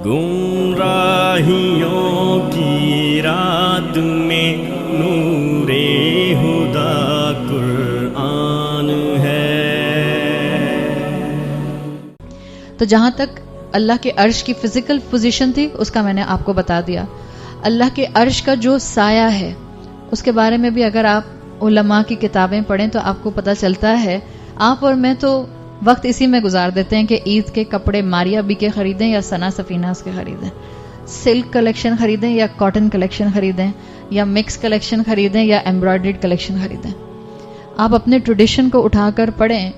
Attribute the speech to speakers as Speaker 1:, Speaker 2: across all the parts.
Speaker 1: گمراہیوں کی رات میں نور ہدا قرآن ہے.
Speaker 2: تو جہاں تک اللہ کے عرش کی فزیکل پوزیشن تھی اس کا میں نے آپ کو بتا دیا. اللہ کے عرش کا جو سایہ ہے اس کے بارے میں بھی اگر آپ علماء کی کتابیں پڑھیں تو آپ کو پتہ چلتا ہے. آپ اور میں تو وقت اسی میں گزار دیتے ہیں کہ عید کے کپڑے ماریا بی کے خریدیں یا ثنا سفیناز کے خریدیں، سلک کلیکشن خریدیں یا کاٹن کلیکشن خریدیں، یا مکس کلیکشن خریدیں یا ایمبرائڈرڈ کلیکشن خریدیں. آپ اپنے ٹریڈیشن کو اٹھا کر پڑھیں.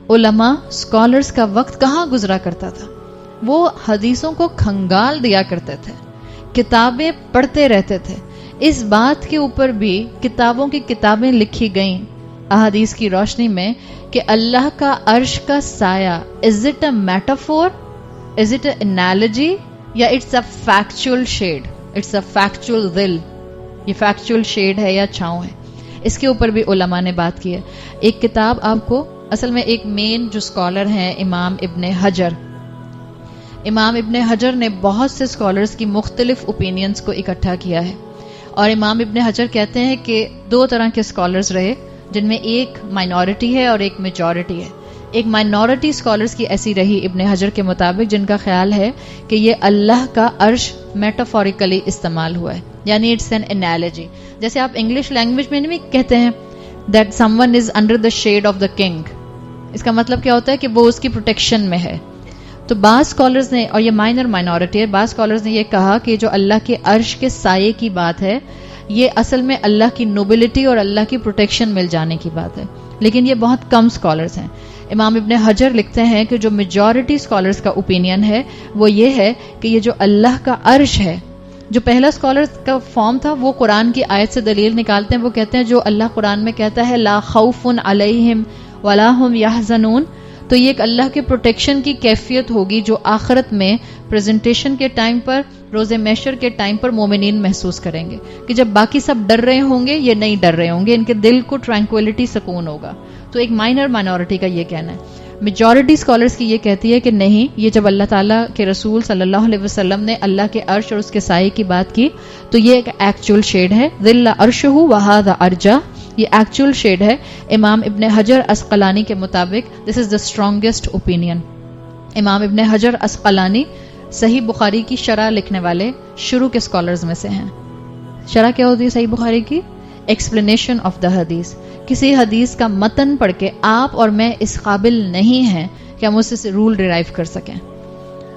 Speaker 2: علماء اسکالرز کا وقت کہاں گزرا کرتا تھا؟ وہ حدیثوں کو کھنگال دیا کرتے تھے، کتابیں پڑھتے رہتے تھے. اس بات کے اوپر بھی کتابوں کی کتابیں لکھی گئیں احادیث کی روشنی میں کہ اللہ کا عرش کا سایہ is it a metaphor, is it an analogy, یا it's a factual shade, it's a factual ظل. یہ فیکچوئل شیڈ ہے یا چھاؤں ہے؟ اس کے اوپر بھی علماء نے بات کی ہے. ایک کتاب آپ کو اصل میں ایک مین جو اسکالر ہیں امام ابن حجر، امام ابن حجر نے بہت سے اسکالرز کی مختلف اوپینینز کو اکٹھا کیا ہے. اور امام ابن حجر کہتے ہیں کہ دو طرح کے اسکالرز رہے جن میں ایک مائنورٹی ہے اور ایک میجورٹی ہے. ایک مائنورٹی اسکالرز کی ایسی رہی ابن حجر کے مطابق جن کا خیال ہے کہ یہ اللہ کا عرش میٹافوریکلی استعمال ہوا ہے، یعنی اٹس این انالوجی. جیسے آپ انگلش لینگویج میں نہیں کہتے ہیں that someone is under the shade of the king, اس کا مطلب کیا ہوتا ہے کہ وہ اس کی پروٹیکشن میں ہے. تو بعض اسکالرز نے، اور یہ مائنورٹی ہے، بعض اسکالرز نے یہ کہا کہ جو اللہ کے عرش کے سائے کی بات ہے یہ اصل میں اللہ کی نوبلٹی اور اللہ کی پروٹیکشن مل جانے کی بات ہے. لیکن یہ بہت کم اسکالرز ہیں. امام ابن حجر لکھتے ہیں کہ جو میجورٹی اسکالرز کا اوپینین ہے وہ یہ ہے کہ یہ جو اللہ کا عرش ہے، جو پہلا اسکالرز کا فارم تھا وہ قرآن کی آیت سے دلیل نکالتے ہیں. وہ کہتے ہیں جو اللہ قرآن میں کہتا ہے لا خوف علیہم ولا هم یحزنون، تو یہ ایک اللہ کے پروٹیکشن کی کیفیت ہوگی جو آخرت میں پریزنٹیشن کے ٹائم پر، روز محشر کے ٹائم پر مومنین محسوس کریں گے کہ جب باقی سب ڈر رہے ہوں گے یہ نہیں ڈر رہے ہوں گے، ان کے دل کو ٹرانکویلٹی، سکون ہوگا. تو ایک مائنورٹی کا یہ کہنا ہے. میجورٹی اسکالرز کی یہ کہتی ہے کہ نہیں، یہ جب اللہ تعالیٰ کے رسول صلی اللہ علیہ وسلم نے اللہ کے عرش اور اس کے سائے کی بات کی تو یہ ایک ایکچوئل شیڈ ہے. ذل عرشہ وہذا ارجا، یہ ایکچوئل شیڈ ہے. امام ابن حجر اسقلانی کے مطابق دس از دا اسٹرانگیسٹ اوپینین. امام ابن حجر اسقلانی صحیح بخاری کی شرح لکھنے والے شروع کے اسکالرز میں سے ہیں. شرح کیا ہوتی ہے صحیح بخاری کی؟ ایکسپلینیشن آف دا حدیث. کسی حدیث کا متن پڑھ کے آپ اور میں اس قابل نہیں ہیں کہ ہم اس سے رول ڈرائیو کر سکیں.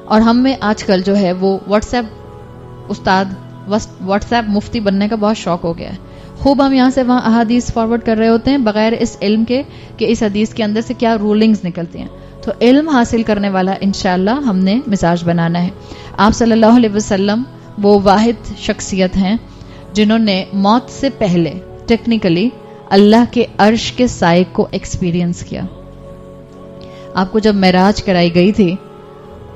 Speaker 2: اور ہم میں آج کل جو ہے وہ واٹس ایپ استاد، واٹس ایپ مفتی بننے کا بہت شوق ہو گیا ہے. خوب ہم یہاں سے وہاں احادیث فارورڈ کر رہے ہوتے ہیں بغیر اس علم کے کہ اس حدیث کے اندر سے کیا رولنگز نکلتی ہیں. تو علم حاصل کرنے والا انشاءاللہ ہم نے مزاج بنانا ہے. آپ صلی اللہ علیہ وسلم وہ واحد شخصیت ہیں جنہوں نے موت سے پہلے ٹیکنیکلی اللہ کے عرش کے سائے کو ایکسپیرینس کیا. آپ کو جب معراج کرائی گئی تھی،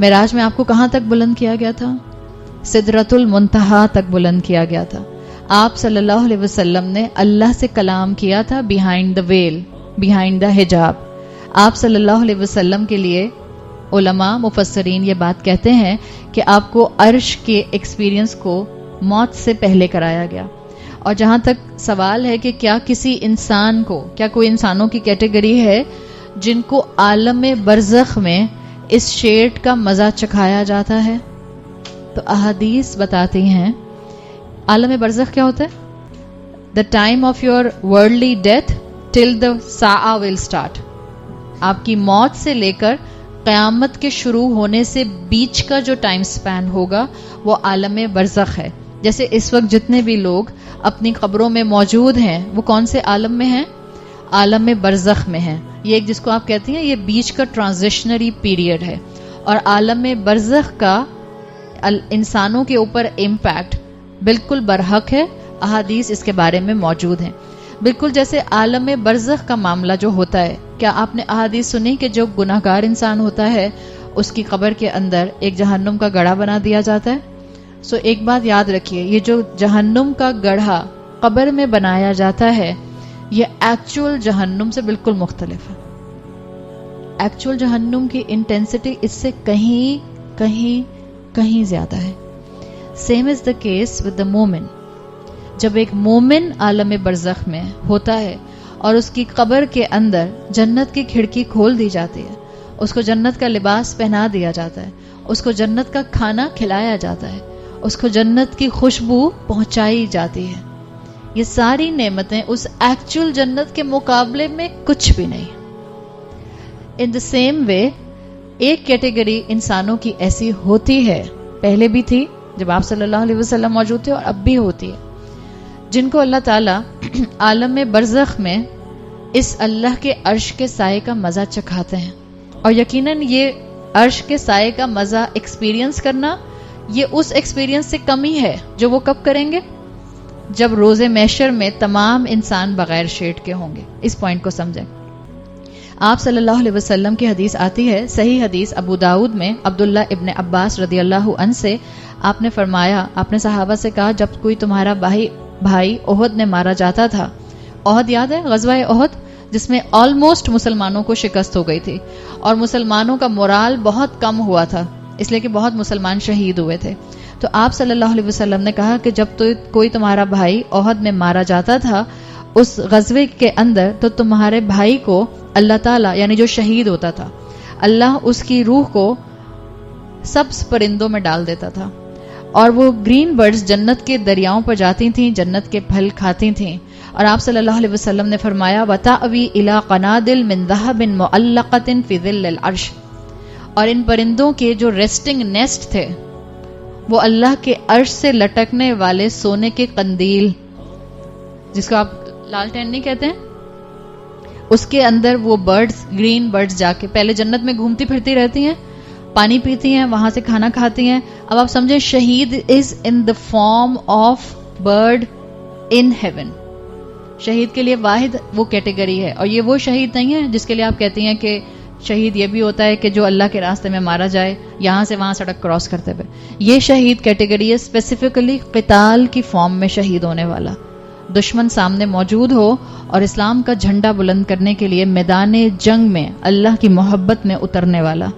Speaker 2: معراج میں آپ کو کہاں تک بلند کیا گیا تھا؟ سدرۃ المنتہا تک بلند کیا گیا تھا. آپ صلی اللہ علیہ وسلم نے اللہ سے کلام کیا تھا behind the veil, behind the حجاب. آپ صلی اللہ علیہ وسلم کے لیے علماء مفسرین یہ بات کہتے ہیں کہ آپ کو عرش کے ایکسپیرینس کو موت سے پہلے کرایا گیا. اور جہاں تک سوال ہے کہ کیا کسی انسان کو، کیا کوئی انسانوں کی کیٹیگری ہے جن کو عالم برزخ میں اس شیڈ کا مزہ چکھایا جاتا ہے؟ تو احادیث بتاتی ہیں عالم برزخ کیا ہوتا ہے؟ The time of your worldly death till the ساعہ ول اسٹارٹ. آپ کی موت سے لے کر قیامت کے شروع ہونے سے بیچ کا جو ٹائم سپین ہوگا وہ عالم برزخ ہے. جیسے اس وقت جتنے بھی لوگ اپنی قبروں میں موجود ہیں وہ کون سے عالم میں ہیں؟ عالم برزخ میں ہیں. یہ ایک جس کو آپ کہتی ہیں یہ بیچ کا ٹرانزیشنری پیریڈ ہے. اور عالم برزخ کا انسانوں کے اوپر امپیکٹ بالکل برحق ہے. احادیث اس کے بارے میں موجود ہیں. بالکل جیسے عالم برزخ کا معاملہ جو ہوتا ہے، کیا آپ نے احادیث سنی کہ جو گناہ گار انسان ہوتا ہے اس کی قبر کے اندر ایک جہنم کا گڑھا بنا دیا جاتا ہے؟ سو ایک بات یاد رکھیے، یہ جو جہنم کا گڑھا قبر میں بنایا جاتا ہے یہ ایکچوئل جہنم سے بالکل مختلف ہے. ایکچوئل جہنم کی انٹینسٹی اس سے کہیں کہیں زیادہ ہے. Same is the case with the مومن. جب ایک مومن عالم برزخ میں ہوتا ہے اور اس کی قبر کے اندر جنت کی کھڑکی کھول دی جاتی ہے, اس کو جنت کا لباس پہنا دیا جاتا ہے, اس کو جنت کا کھانا کھلایا جاتا ہے, اس کو جنت کی خوشبو پہنچائی جاتی ہے, یہ ساری نعمتیں اس ایکچوئل جنت کے مقابلے میں کچھ بھی نہیں. ان دا سیم وے ایک کیٹیگری انسانوں کی ایسی ہوتی ہے, پہلے بھی تھی جب آپ صلی اللہ علیہ وسلم موجود تھے اور اب بھی ہوتی ہے, جن کو اللہ تعالیٰ عالم برزخ میں اس اللہ کے عرش کے سائے کا مزہ چکھاتے ہیں. اور یقیناً یہ عرش کے سائے کا مزہ ایکسپیرینس کرنا یہ اس ایکسپیرینس سے کم ہی ہے جو وہ کب کریں گے, جب روز محشر میں تمام انسان بغیر شیڈ کے ہوں گے. اس پوائنٹ کو سمجھیں. آپ صلی اللہ علیہ وسلم کی حدیث آتی ہے, صحیح حدیث ابو داؤد میں, عبداللہ ابن عباس رضی اللہ عنہ سے, آپ نے فرمایا, آپ نے صحابہ سے کہا جب کوئی تمہارا بھائی احد میں مارا جاتا تھا, احد یاد ہے غزوہ احد جس میں آلموسٹ مسلمانوں کو شکست ہو گئی تھی اور مسلمانوں کا مورال بہت کم ہوا تھا اس لیے کہ بہت مسلمان شہید ہوئے تھے. تو آپ صلی اللہ علیہ وسلم نے کہا کہ جب کوئی تمہارا بھائی احد میں مارا جاتا تھا اس غزوے کے اندر, تو تمہارے بھائی کو اللہ تعالیٰ, یعنی جو شہید ہوتا تھا, اللہ اس کی روح کو سبز پرندوں میں ڈال دیتا تھا اور وہ گرین برڈز جنت کے دریاؤں پر جاتی تھیں, جنت کے پھل کھاتی تھیں. اور آپ صلی اللہ علیہ وسلم نے فرمایا وَتَأْوِي إِلَىٰ قَنَادِلٍ مِّن ذَهَبٍ مُعَلَّقَةٍ فِي ظِلِّ الْعَرْشِ. اور ان پرندوں کے جو ریسٹنگ نیسٹ تھے وہ اللہ کے عرش سے لٹکنے والے سونے کے قندیل, جس کو آپ لالٹین نہیں کہتے ہیں, اس کے اندر وہ برڈز, گرین برڈز جا کے پہلے جنت میں گھومتی پھرتی رہتی ہیں, پانی پیتی ہیں, وہاں سے کھانا کھاتی ہیں. اب آپ سمجھیں شہید is in the form of bird in heaven. شہید کے لیے واحد وہ کیٹیگری ہے, اور یہ وہ شہید نہیں ہے جس کے لیے آپ کہتی ہیں کہ شہید یہ بھی ہوتا ہے کہ جو اللہ کے راستے میں مارا جائے یہاں سے وہاں سڑک کراس کرتے ہوئے. یہ شہید کیٹیگری ہے اسپیسیفکلی قتال کی فارم میں شہید ہونے والا, دشمن سامنے موجود ہو اور اسلام کا جھنڈا بلند کرنے کے لیے میدان جنگ میں اللہ کی محبت میں اترنے والا.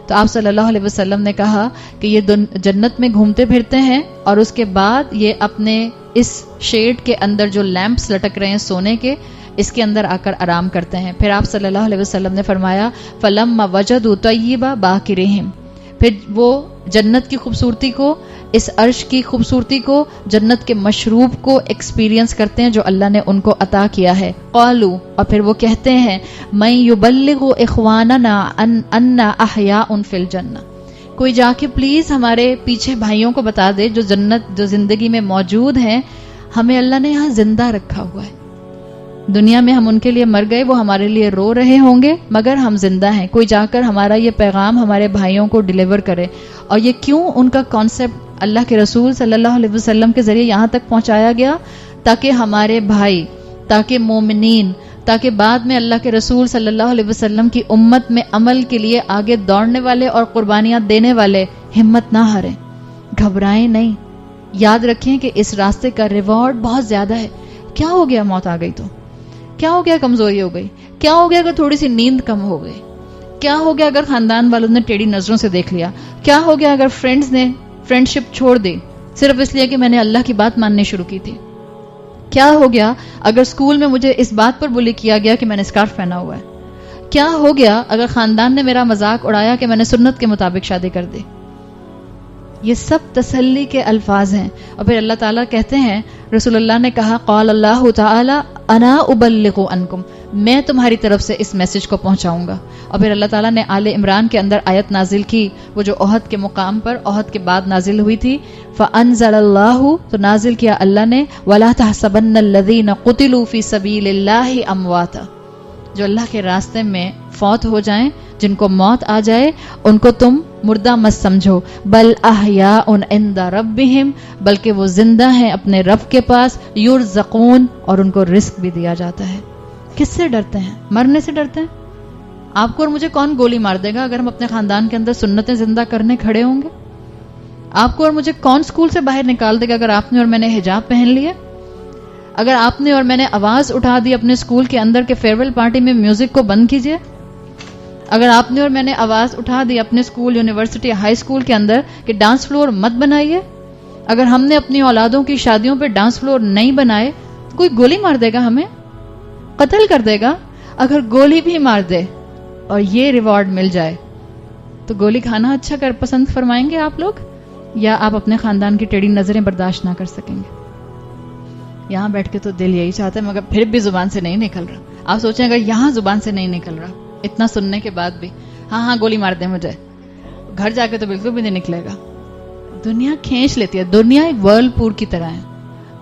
Speaker 2: تو آپ صلی اللہ علیہ وسلم نے کہا کہ یہ جنت میں گھومتے پھرتے ہیں اور اس کے بعد یہ اپنے اس شیڈ کے اندر جو لیمپس لٹک رہے ہیں سونے کے, اس کے اندر آ کر آرام کرتے ہیں. پھر آپ صلی اللہ علیہ وسلم نے فرمایا فَلَمَّا وَجَدُوا طَيِّبَ بَاكِرِهِمْ, پھر وہ جنت کی خوبصورتی کو, اس عرش کی خوبصورتی کو, جنت کے مشروب کو ایکسپیرینس کرتے ہیں جو اللہ نے ان کو عطا کیا ہے. قالوا, اور پھر وہ کہتے ہیں مَن يُبَلِّغُ إِخْوَانَنَا أَنَّا أَحْيَاءٌ فِي الْجَنَّةِ, کوئی جا کے پلیز ہمارے پیچھے بھائیوں کو بتا دے جو جنت جو زندگی میں موجود ہیں, ہمیں اللہ نے یہاں زندہ رکھا ہوا ہے. دنیا میں ہم ان کے لیے مر گئے, وہ ہمارے لیے رو رہے ہوں گے مگر ہم زندہ ہیں. کوئی جا کر ہمارا یہ پیغام ہمارے بھائیوں کو ڈیلیور کرے. اور یہ کیوں ان کا کانسیپٹ اللہ کے رسول صلی اللہ علیہ وسلم کے ذریعے یہاں تک پہنچایا گیا, تاکہ ہمارے بھائی, تاکہ مومنین, تاکہ بعد میں اللہ کے رسول صلی اللہ علیہ وسلم کی امت میں عمل کے لیے آگے دوڑنے والے اور قربانیاں دینے والے ہمت نہ ہاریں, گھبرائیں نہیں. یاد رکھیں کہ اس راستے کا ریوارڈ بہت زیادہ ہے. کیا ہو گیا موت آ گئی تو, کیا ہو گیا کمزوری ہو گئی, کیا ہو گیا اگر تھوڑی سی نیند کم ہو گئی, کیا ہو گیا اگر خاندان والوں نے ٹیڑھی نظروں سے دیکھ لیا, کیا ہو گیا اگر فرینڈز نے فرینڈشپ چھوڑ دی صرف اس لیے کہ میں نے اللہ کی بات ماننی شروع کی تھی, کیا ہو گیا اگر اسکول میں مجھے اس بات پر بلی کیا گیا کہ میں نے اسکارف پہنا ہوا ہے, کیا ہو گیا اگر خاندان نے میرا مذاق اڑایا کہ میں نے سنت کے مطابق شادی کر دی. یہ سب تسلی کے الفاظ ہیں. اور پھر اللہ تعالیٰ کہتے ہیں, رسول اللہ نے کہا قال اللہ تعالیٰ انا ابلغ عنکم, میں تمہاری طرف سے اس میسج کو پہنچاؤں گا. اور پھر اللہ تعالیٰ نے آل عمران کے اندر آیت نازل کی, وہ جو احد کے مقام پر احد کے بعد نازل ہوئی تھی. فانزل اللہ, تو نازل کیا اللہ نے, ولا تحسبن الذین قتلوا فی سبیل اللہ امواتا, جو اللہ کے راستے میں فوت ہو جائیں, جن کو موت آ جائے, ان کو تم مردہ مت سمجھو, بل احیاء عند ربہم, بلکہ وہ زندہ ہیں اپنے رب کے پاس, یرزقون, اور ان کو رزق بھی دیا جاتا ہے. کس سے ڈرتے ہیں؟ مرنے سے ڈرتے ہیں. آپ کو اور مجھے کون گولی مار دے گا اگر ہم اپنے خاندان کے اندر سنتیں زندہ کرنے کھڑے ہوں گے؟ آپ کو اور مجھے کون اسکول سے باہر نکال دے گا اگر آپ نے اور میں نے حجاب پہن لیا؟ اگر آپ نے اور میں نے آواز اٹھا دی اپنے اسکول کے اندر کے فیئر ویل پارٹی میں میوزک کو بند کیجئے, اگر آپ نے اور میں نے آواز اٹھا دی اپنے اسکول، یونیورسٹی، ہائی اسکول کے اندر کہ ڈانس فلور مت بنائیے، اگر ہم نے اپنی اولادوں کی شادیوں پہ ڈانس فلور نہیں بنائے تو کوئی گولی مار دے گا، ہمیں قتل کر دے گا. اگر گولی بھی مار دے اور یہ ریوارڈ مل جائے تو گولی کھانا اچھا پسند فرمائیں گے آپ لوگ، یا آپ اپنے خاندان کی ٹیڑھی نظریں برداشت نہ کر سکیں گے؟ یہاں بیٹھ کے تو دل یہی چاہتا ہے مگر پھر بھی زبان سے نہیں نکل رہا. آپ سوچیں اگر یہاں زبان سے نہیں نکل رہا اتنا سننے کے بعد بھی، ہاں گولی مار دیں مجھے، گھر جا کے تو بالکل بھی نہیں نکلے گا. دنیا کھینچ لیتی ہے، دنیا ایک ورل پور کی طرح ہے،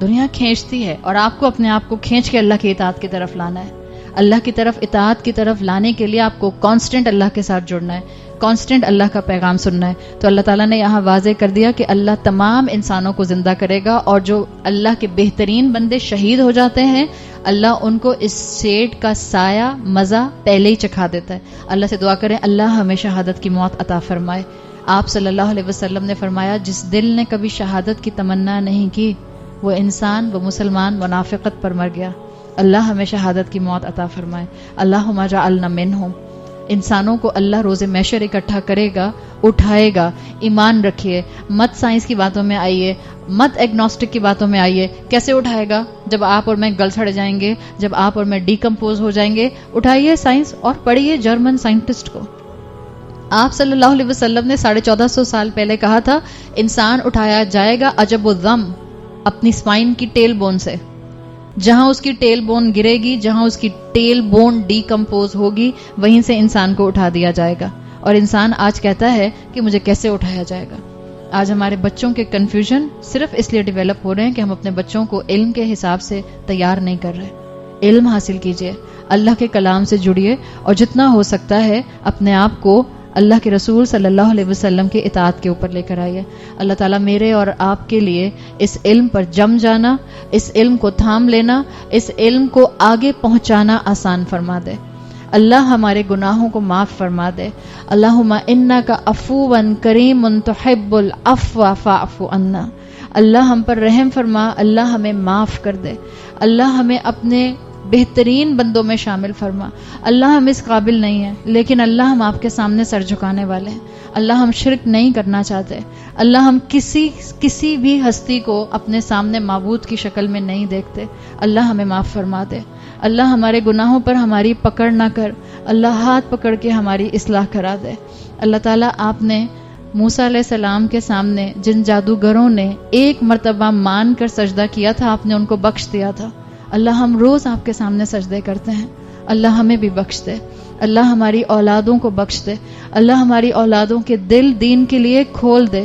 Speaker 2: دنیا کھینچتی ہے، اور آپ کو اپنے آپ کو کھینچ کے اللہ کی اطاعت کی طرف لانا ہے. اللہ کی طرف، اطاعت کی طرف لانے کے لیے آپ کو کانسٹنٹ اللہ کے ساتھ جڑنا ہے، کانسٹنٹ اللہ کا پیغام سننا ہے. تو اللہ تعالیٰ نے یہاں واضح کر دیا کہ اللہ تمام انسانوں کو زندہ کرے گا، اور جو اللہ کے بہترین بندے شہید ہو جاتے ہیں اللہ ان کو اس شیڈ کا سایہ مزہ پہلے ہی چکھا دیتا ہے. اللہ سے دعا کریں اللہ ہمیں شہادت کی موت عطا فرمائے. آپ صلی اللہ علیہ وسلم نے فرمایا جس دل نے کبھی شہادت کی تمنا نہیں کی وہ انسان، وہ مسلمان منافقت پر مر گیا. اللہ ہمیں شہادت کی موت عطا فرمائے. اللہم اجعلنا منہم. انسانوں کو اللہ روز محشر اکٹھا کرے گا، اٹھائے گا. ایمان رکھیے، مت سائنس کی باتوں میں آئیے، مت ایگنوسٹک کی باتوں میں آئیے. کیسے اٹھائے گا؟ جب آپ اور میں گل سڑ جائیں گے، جب آپ اور میں ڈیکمپوز ہو جائیں گے. اٹھائیے سائنس اور پڑھیے جرمن سائنٹسٹ کو. آپ صلی اللہ علیہ وسلم نے 1450 سال پہلے کہا تھا انسان اٹھایا جائے گا عجب الذم، اپنی اسپائن کی ٹیل بون سے. جہاں اس کی ٹیل بون گرے گی، جہاں اس کی ٹیل بون ڈیکمپوز ہوگی، وہیں سے انسان کو اٹھا دیا جائے گا. اور انسان آج کہتا ہے کہ مجھے کیسے اٹھایا جائے گا. آج ہمارے بچوں کے کنفیوژن صرف اس لیے ڈیولپ ہو رہے ہیں کہ ہم اپنے بچوں کو علم کے حساب سے تیار نہیں کر رہے. علم حاصل کیجئے، اللہ کے کلام سے جڑیے، اور جتنا ہو سکتا ہے اپنے آپ کو اللہ کے رسول صلی اللہ علیہ وسلم کے اطاعت کے اوپر لے کر آئیے. اللہ تعالیٰ میرے اور آپ کے لیے اس علم پر جم جانا، اس علم کو تھام لینا، اس علم کو آگے پہنچانا آسان فرما دے. اللہ ہمارے گناہوں کو معاف فرما دے. اللہم انک عفو کریم تحب العفو فاعف عنا. اللہ ہم پر رحم فرما، اللہ ہمیں معاف کر دے، اللہ ہمیں اپنے بہترین بندوں میں شامل فرما. اللہ ہم اس قابل نہیں ہیں لیکن اللہ ہم آپ کے سامنے سر جھکانے والے ہیں. اللہ ہم شرک نہیں کرنا چاہتے. اللہ ہم کسی بھی ہستی کو اپنے سامنے معبود کی شکل میں نہیں دیکھتے. اللہ ہمیں معاف فرما دے. اللہ ہمارے گناہوں پر ہماری پکڑ نہ کر، اللہ ہاتھ پکڑ کے ہماری اصلاح کرا دے. اللہ تعالیٰ آپ نے موسیٰ علیہ السلام کے سامنے جن جادوگروں نے ایک مرتبہ مان کر سجدہ کیا تھا آپ نے ان کو بخش دیا تھا. اللہ ہم روز آپ کے سامنے سجدے کرتے ہیں، اللہ ہمیں بھی بخش دے. اللہ ہماری اولادوں کو بخش دے. اللہ ہماری اولادوں کے دل دین کے لیے کھول دے.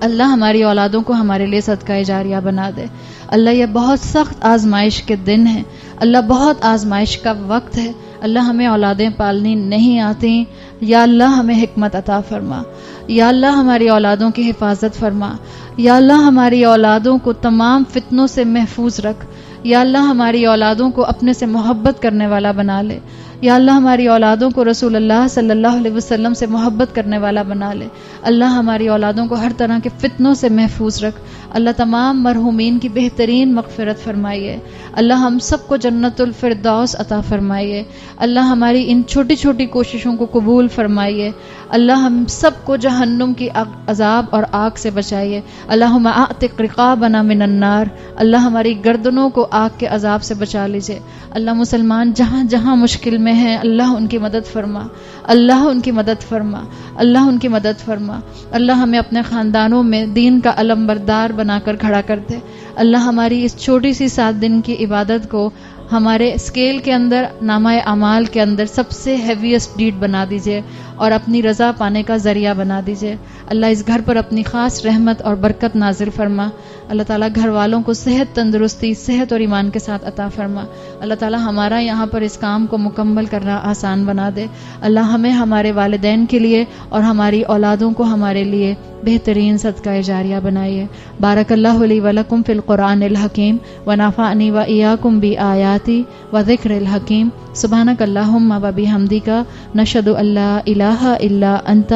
Speaker 2: اللہ ہماری اولادوں کو ہمارے لیے صدقہ جاریہ بنا دے. اللہ یہ بہت سخت آزمائش کے دن ہیں، اللہ بہت آزمائش کا وقت ہے. اللہ ہمیں اولادیں پالنی نہیں آتی، یا اللہ ہمیں حکمت عطا فرما. یا اللہ ہماری اولادوں کی حفاظت فرما. یا اللہ ہماری اولادوں کو تمام فتنوں سے محفوظ رکھ. یا اللہ ہماری اولادوں کو اپنے سے محبت کرنے والا بنا لے. یا اللہ ہماری اولادوں کو رسول اللہ صلی اللہ علیہ وسلم سے محبت کرنے والا بنا لے. اللہ ہماری اولادوں کو ہر طرح کے فتنوں سے محفوظ رکھ. اللہ تمام مرحومین کی بہترین مغفرت فرمائیے. اللہ ہم سب کو جنت الفردوس عطا فرمائیے. اللہ ہماری ان چھوٹی چھوٹی کوششوں کو قبول فرمائیے. اللہ ہم سب کو جہنم کی عذاب اور آگ سے بچائیے. اللہم اعتق رقابنا من النار. اللہ ہماری گردنوں کو آگ کے عذاب سے بچا لیجئے. اللہ مسلمان جہاں جہاں مشکل میں ہیں اللہ ان کی مدد فرما. اللہ ان کی مدد فرما. اللہ ان کی مدد فرما. اللہ ہمیں اپنے خاندانوں میں دین کا علم بردار بنا کر کھڑا کر دے. اللہ ہماری اس چھوٹی سی 7 دن کی عبادت کو ہمارے اسکیل کے اندر، نامہ اعمال کے اندر سب سے ہیویسٹ ڈیڈ بنا دیجئے اور اپنی رضا پانے کا ذریعہ بنا دیجئے. اللہ اس گھر پر اپنی خاص رحمت اور برکت نازل فرما. اللہ تعالیٰ گھر والوں کو صحت، تندرستی، صحت اور ایمان کے ساتھ عطا فرما. اللہ تعالیٰ ہمارا یہاں پر اس کام کو مکمل کرنا آسان بنا دے. اللہ ہمیں ہمارے والدین کے لیے اور ہماری اولادوں کو ہمارے لیے بہترین صدقہ جاریہ بنائیے. بارک اللہ لی ولکم فی القرآن الحکیم ونفعنی وإیاکم بآیاتی وذکر الحکیم. سبحانک اللہم وبحمدک نشہد ان لا الہ الا انت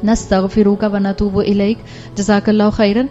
Speaker 2: نستغفرک ونتوب الیک. جزاک اللہ خیرا.